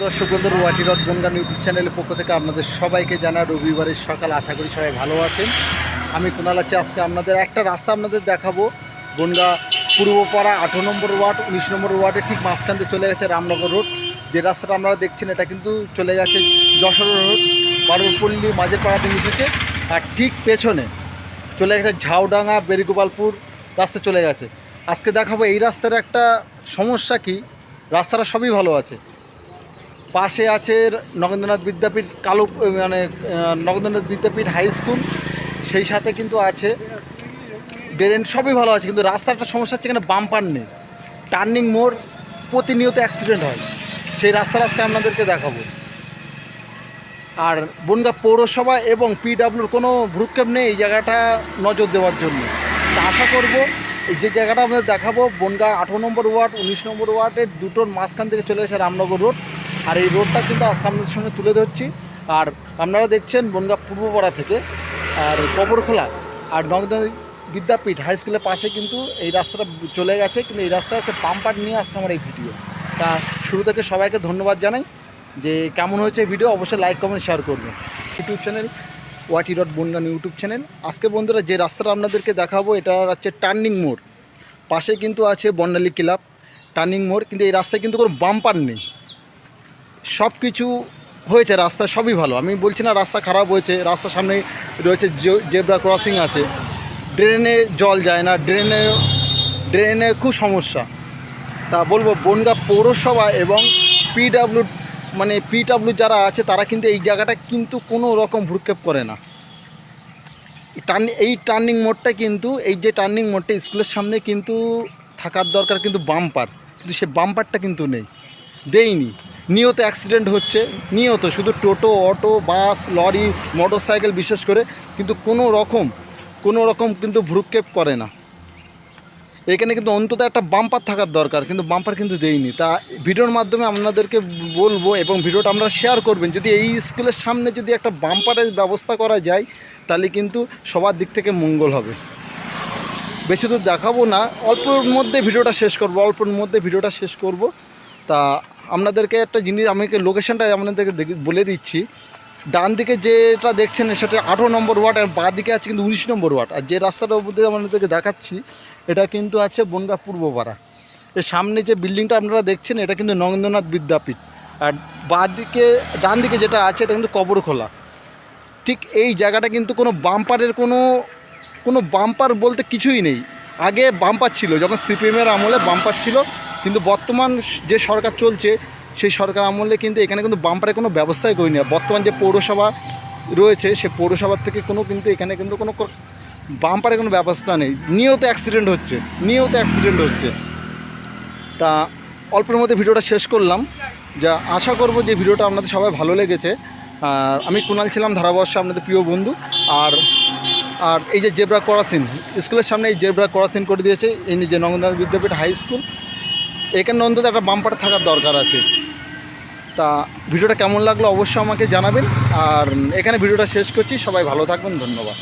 দর্শক বন্ধু ওয়াটি dot Bongaon YouTube চ্যানেলের পক্ষ থেকে আপনাদের সবাইকে জানা রবিবারের সকাল। আশা করি সবাই ভালো আছেন। আমি কুণাল আছি। আজকে আপনাদের একটা রাস্তা আপনাদের দেখাবো। বনগাঁ পূর্বপাড়া 18 নম্বর ওয়ার্ড 19 নম্বর ওয়ার্ডে ঠিক মাঝখান দিয়ে চলে গেছে রামনগর রোড। যে রাস্তাটা আপনারা দেখছেন এটা কিন্তু চলে গেছে যশোর রোড, বারুরপল্লী মাঝের পাড়াতে মিশেছে। আর ঠিক পেছনে চলে গেছে ঝাউডাঙ্গা বেরিগোপালপুর রাস্তা চলে গেছে। আজকে দেখাবো এই রাস্তার একটা সমস্যা কি। রাস্তাটা সবই ভালো আছে, পাশে আছে নগেন্দ্রনাথ বিদ্যাপীঠ নগেন্দ্রনাথ বিদ্যাপীঠ হাই স্কুল, সেই সাথে কিন্তু আছে ড্রেন, সবই ভালো আছে। কিন্তু রাস্তার একটা সমস্যা হচ্ছে এখানে বাম্পার নেই, টার্নিং মোড়, প্রতিনিয়ত অ্যাক্সিডেন্ট হয়। সেই রাস্তার আজকে আপনাদেরকে দেখাবো। আর বনগাঁ পৌরসভা এবং পিডাব্লিউর কোনো ভ্রুক্ষেপ নেই এই জায়গাটা নজর দেওয়ার জন্য। তা আশা করব এই যে জায়গাটা আপনাদের দেখাবো বনগাঁ 18 নম্বর ওয়ার্ড 19 নম্বর ওয়ার্ডের দুটোর মাঝখান থেকে চলে গেছে রামনগর রোড। আর এই রোডটা কিন্তু আজকে আপনাদের সঙ্গে তুলে ধরছি। আর আপনারা দেখছেন বনগাঁ পূর্বপাড়া থেকে আর কবরখোলা আর নগেন্দ্রনাথ বিদ্যাপীঠ হাই স্কুলের পাশে কিন্তু এই রাস্তাটা চলে গেছে। কিন্তু এই রাস্তা হচ্ছে পাম্পার নিয়ে আজকে আমার এই ভিডিও। তা শুরু থেকে সবাইকে ধন্যবাদ জানাই। যে কেমন হয়েছে ভিডিও অবশ্যই লাইক কমেন্ট শেয়ার করবেন। ইউটিউব চ্যানেল ওয়াটি ডট বনগাঁ ইউটিউব চ্যানেল। আজকে বন্ধুরা যে রাস্তাটা আপনাদেরকে দেখাবো এটা হচ্ছে টার্নিং মোড়, পাশে কিন্তু আছে বর্ণালী ক্লাব, টার্নিং মোড়। কিন্তু এই রাস্তায় কিন্তু কোনো বাম্পার নেই, সব কিছু হয়েছে, রাস্তা সবই ভালো। আমি বলছি না রাস্তা খারাপ হয়েছে। রাস্তার সামনে রয়েছে জেব্রা ক্রসিং আছে, ড্রেনে জল যায় না, ড্রেনে খুব সমস্যা। তা বলবো বনগাঁ পৌরসভা এবং পিডাব্লিউ যারা আছে তারা কিন্তু এই জায়গাটা কিন্তু কোনো রকম ভ্রুক্ষেপ করে না। এই টার্নিং মোড়টা কিন্তু এই যে টার্নিং মোড়টা স্কুলের সামনে কিন্তু থাকার দরকার, কিন্তু বাম্পার, কিন্তু সে বাম্পারটা কিন্তু নেই, দেয়নি। নিয়ত অ্যাক্সিডেন্ট হচ্ছে, নিয়ত, শুধু টোটো, অটো, বাস, লরি, মোটর সাইকেল বিশেষ করে, কিন্তু কোনো রকম কিন্তু ভ্রুক্ষেপ করে না। এখানে কিন্তু অন্তত একটা বাম্পার থাকার দরকার, কিন্তু বাম্পার কিন্তু দেয়নি। তা ভিডিওর মাধ্যমে আপনাদেরকে বলবো এবং ভিডিওটা আপনারা শেয়ার করবেন, যদি এই স্কুলের সামনে যদি একটা বাম্পারের ব্যবস্থা করা যায় তাহলে কিন্তু সবার দিক থেকে মঙ্গল হবে। বেশি দূর দেখাবো না, অল্পর মধ্যে ভিডিওটা শেষ করব। তা আপনাদেরকে একটা জিনিস, আমি লোকেশনটা আপনাদেরকে বলে দিচ্ছি। ডান দিকে যেটা দেখছেন সেটা 18 নম্বর ওয়ার্ড, আর বাঁ দিকে আছে কিন্তু 19 নম্বর ওয়ার্ড। আর যে রাস্তাটার মধ্যে আপনাদেরকে দেখাচ্ছি এটা কিন্তু আছে বনগাঁ পূর্বপাড়া। এর সামনে যে বিল্ডিংটা আপনারা দেখছেন এটা কিন্তু নগেন্দ্রনাথ বিদ্যাপীঠ। আর ডান দিকে যেটা আছে এটা কিন্তু কবরখোলা। ঠিক এই জায়গাটা কিন্তু কোনো বাম্পারের কোনো বাম্পার বলতে কিছুই নেই। আগে বাম্পার ছিল, যখন সিপিএমের আমলে বাম্পার ছিল, কিন্তু বর্তমান যে সরকার চলছে সেই সরকার আমলে কিন্তু এখানে কিন্তু বাম্পারের কোনো ব্যবস্থাই করি না। বর্তমান যে পৌরসভা রয়েছে সে পৌরসভার থেকে কিন্তু এখানে কিন্তু কোনো বাম্পারের কোনো ব্যবস্থা নেই। নিয়ত অ্যাক্সিডেন্ট হচ্ছে। তা অল্পের মধ্যে ভিডিওটা শেষ করলাম। যা আশা করব যে ভিডিওটা আপনাদের সবাই ভালো লেগেছে। আর আমি কুণাল ছিলাম, ধারাবর্ষ আপনাদের প্রিয় বন্ধু। আর এই যে জেব্রা ক্রসিং স্কুলের সামনে এই জেব্রা ক্রসিং করে দিয়েছে এই যে নগেন্দ্রনাথ বিদ্যাপীঠ হাই স্কুল, এখানে অন্তত একটা বাম্পার থাকার দরকার আছে। তা ভিডিওটা কেমন লাগলো অবশ্যই আমাকে জানাবেন। আর এখানে ভিডিওটা শেষ করছি। সবাই ভালো থাকবেন, ধন্যবাদ।